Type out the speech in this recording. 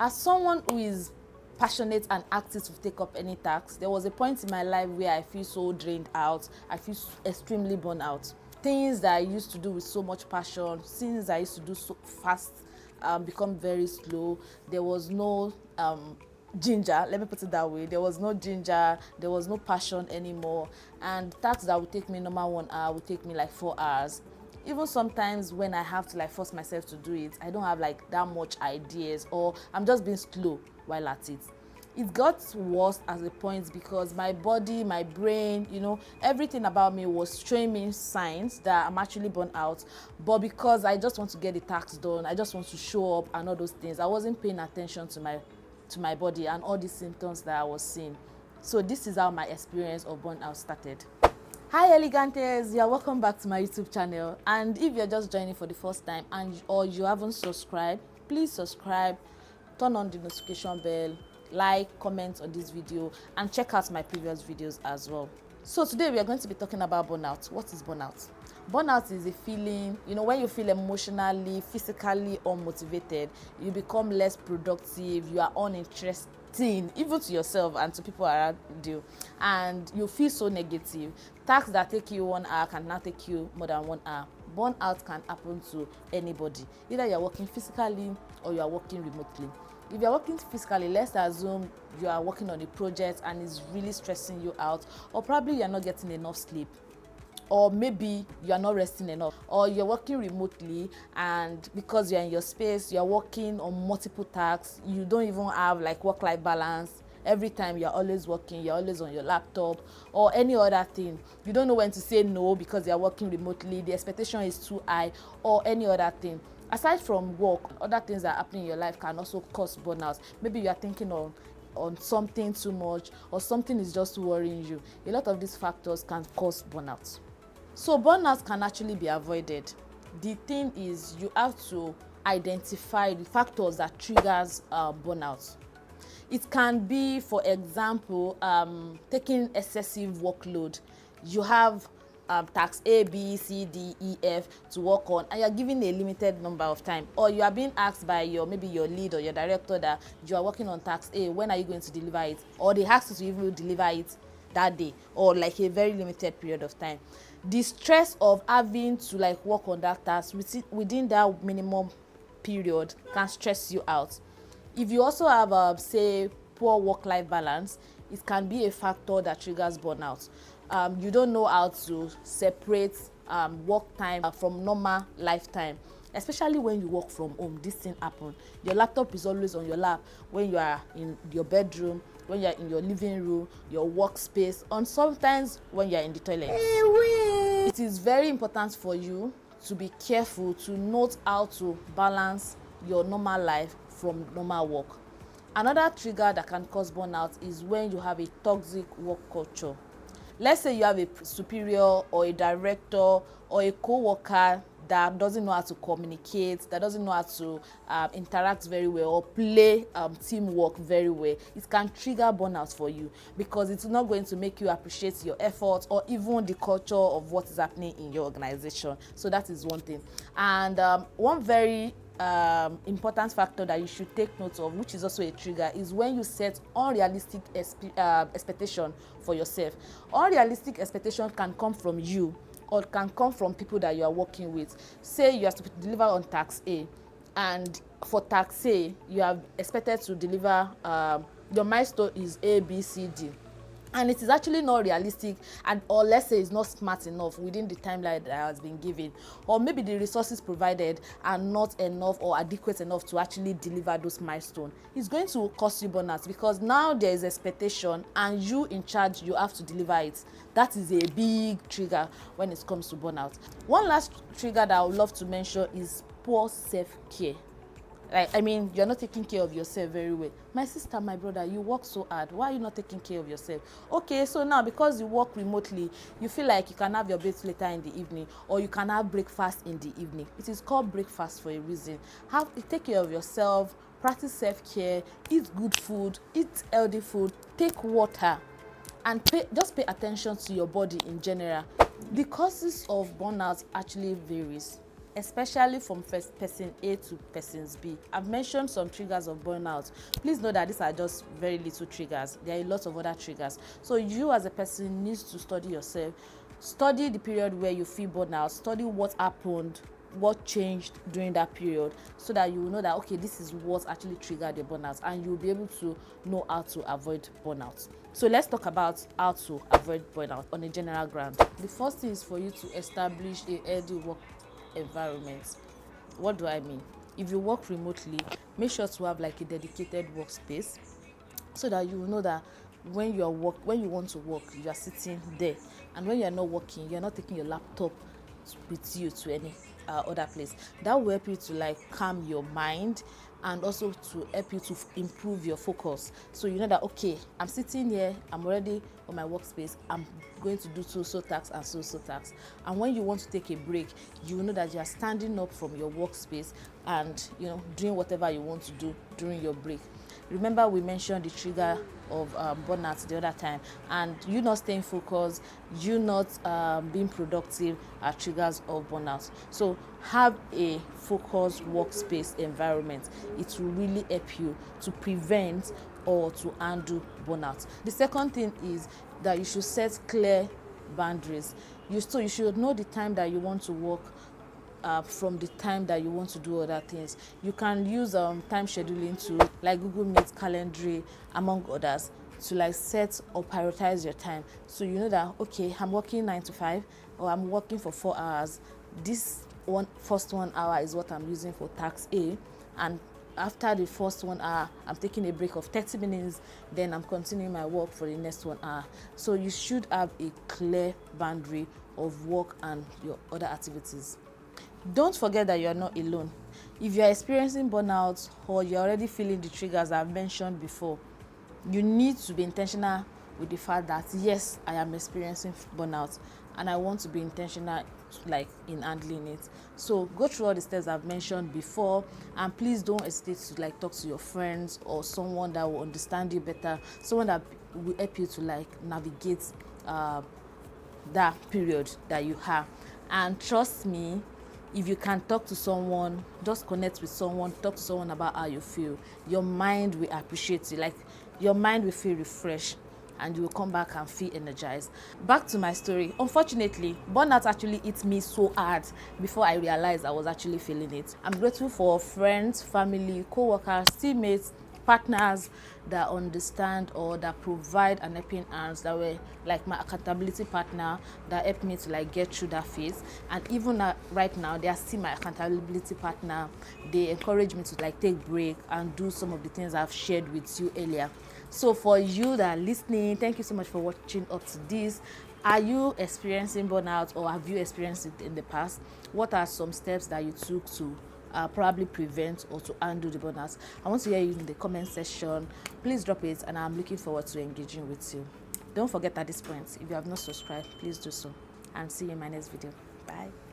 As someone who is passionate and active to take up any task, there was a point in my life where I feel so drained out. I feel extremely burnt out. Things that I used to do with so much passion, things I used to do so fast, become very slow. There was no ginger, let me put it that way. There was no ginger, there was no passion anymore. And tasks that would take me normal 1 hour would take me like 4 hours. Even sometimes when I have to like force myself to do it, I don't have like that much ideas, or I'm just being slow while at it. It got worse at the point because my body, my brain, everything about me was showing me signs that I'm actually burnt out. But because I just want to get the task done, I just want to show up and all those things, I wasn't paying attention to my body and all these symptoms that I was seeing. So this is how my experience of burnout started. Hi elegantes, you are welcome back to my YouTube channel, and if you're just joining for the first time or you haven't subscribed, please subscribe, turn on the notification bell, like, comment on this video, and check out my previous videos as well. So today we are going to be talking about burnout. What is burnout? Burnout is a feeling, when you feel emotionally, physically unmotivated, you become less productive, you are uninterested even to yourself and to people around you, and you feel so negative. Tasks that take you 1 hour can now take you more than 1 hour. Burnout can happen to anybody. Either you're working physically or you are working remotely. If you're working physically, let's assume you are working on a project and it's really stressing you out, or probably you're not getting enough sleep, or maybe you are not resting enough, or you're working remotely and because you're in your space, you're working on multiple tasks, you don't even have like work-life balance. Every time you're always working, you're always on your laptop or any other thing. You don't know when to say no because you're working remotely, the expectation is too high, or any other thing. Aside from work, other things that happen in your life can also cause burnout. Maybe you are thinking on something too much, or something is just worrying you. A lot of these factors can cause burnout. So burnout can actually be avoided. The thing is, you have to identify the factors that triggers burnout. It can be, for example, taking excessive workload. You have tasks A, B, C, D, E, F to work on, and you're given a limited number of time, or you are being asked by maybe your lead or your director that you are working on task A, when are you going to deliver it, or they ask you to even deliver it that day, or like a very limited period of time. The stress of having to like work on that task within that minimum period can stress you out. If you also have say poor work-life balance, it can be a factor that triggers burnout. You don't know how to separate work time from normal lifetime, especially when you work from home. This thing happen. Your laptop is always on your lap when you are in your bedroom, when you're in your living room, your workspace, and sometimes when you're in the toilet. It is very important for you to be careful to note how to balance your normal life from normal work. Another trigger that can cause burnout is when you have a toxic work culture. Let's say you have a superior or a director or a co-worker that doesn't know how to communicate, that doesn't know how to interact very well or play teamwork very well. It can trigger burnout for you because it's not going to make you appreciate your efforts or even the culture of what is happening in your organization. So that is one thing. And one very important factor that you should take note of, which is also a trigger, is when you set unrealistic expectation for yourself. Unrealistic expectation can come from you or can come from people that you are working with. Say you are to deliver on task A, and for task A you have expected to deliver your milestone is A, B, C, D, and it is actually not realistic, and or let's say it's not smart enough within the timeline that has been given, or maybe the resources provided are not enough or adequate enough to actually deliver those milestones. It's going to cause you burnout because now there is expectation and you in charge, you have to deliver it. That is a big trigger when it comes to burnout. One last trigger that I would love to mention is poor self-care. You're not taking care of yourself very well. My sister, my brother, you work so hard. Why are you not taking care of yourself? Okay, so now because you work remotely, you feel like you can have your bath later in the evening, or you can have breakfast in the evening. It is called breakfast for a reason. Take care of yourself, practice self-care, eat good food, eat healthy food, take water, and just pay attention to your body in general. The causes of burnout actually varies. especially from person A to person B. I've mentioned some triggers of burnout. Please know that these are just very little triggers. There are a lot of other triggers. So you as a person needs to study yourself. Study the period where you feel burnout. Study what happened, what changed during that period, so that you will know that, okay, this is what actually triggered your burnout, and you'll be able to know how to avoid burnout. So let's talk about how to avoid burnout on a general ground. The first thing is for you to establish a healthy work environment. What do I mean? If you work remotely, make sure to have like a dedicated workspace, so that you will know that when you want to work, you are sitting there, and when you are not working, you are not taking your laptop with you to any other place. That will help you to like calm your mind, and also to help you to improve your focus. So you know that, okay, I'm sitting here, I'm already on my workspace, I'm going to do so tasks and so tasks. And when you want to take a break, you know that you are standing up from your workspace and doing whatever you want to do during your break. Remember, we mentioned the trigger of burnout the other time, and you not staying focused, you not being productive are triggers of burnout. So have a focused workspace environment. It will really help you to prevent or to undo burnout. The second thing is that you should set clear boundaries. You should know the time that you want to work from the time that you want to do other things. You can use time scheduling to like Google Meet, Calendly, among others, to like set or prioritize your time. So you know that, okay, I'm working 9 to 5, or I'm working for 4 hours. This first 1 hour is what I'm using for task A, and after the first 1 hour, I'm taking a break of 30 minutes, then I'm continuing my work for the next 1 hour. So you should have a clear boundary of work and your other activities. Don't forget that you are not alone. If you are experiencing burnout, or you're already feeling the triggers I've mentioned before, you need to be intentional with the fact that, yes, I am experiencing burnout, and I want to be intentional like in handling it. So go through all the steps I've mentioned before, and please don't hesitate to like talk to your friends or someone that will understand you better, someone that will help you to like navigate that period that you have. And trust me, if you can talk to someone, just connect with someone, talk to someone about how you feel, your mind will appreciate you. Like, your mind will feel refreshed, and you will come back and feel energized. Back to my story. Unfortunately, burnout actually hit me so hard before I realized I was actually feeling it. I'm grateful for friends, family, co-workers, teammates, partners that understand or that provide an helping hands, that were like my accountability partner, that helped me to like get through that phase. And even right now, they are still my accountability partner. They encourage me to like take break and do some of the things I've shared with you earlier. So for you that are listening, thank you so much for watching up to this. Are you experiencing burnout, or have you experienced it in the past? What are some steps that you took to probably prevent or to undo the burnout? I want to hear you in the comment section. Please drop it, and I'm looking forward to engaging with you. Don't forget, at this point, if you have not subscribed, please do so, and see you in my next video. Bye.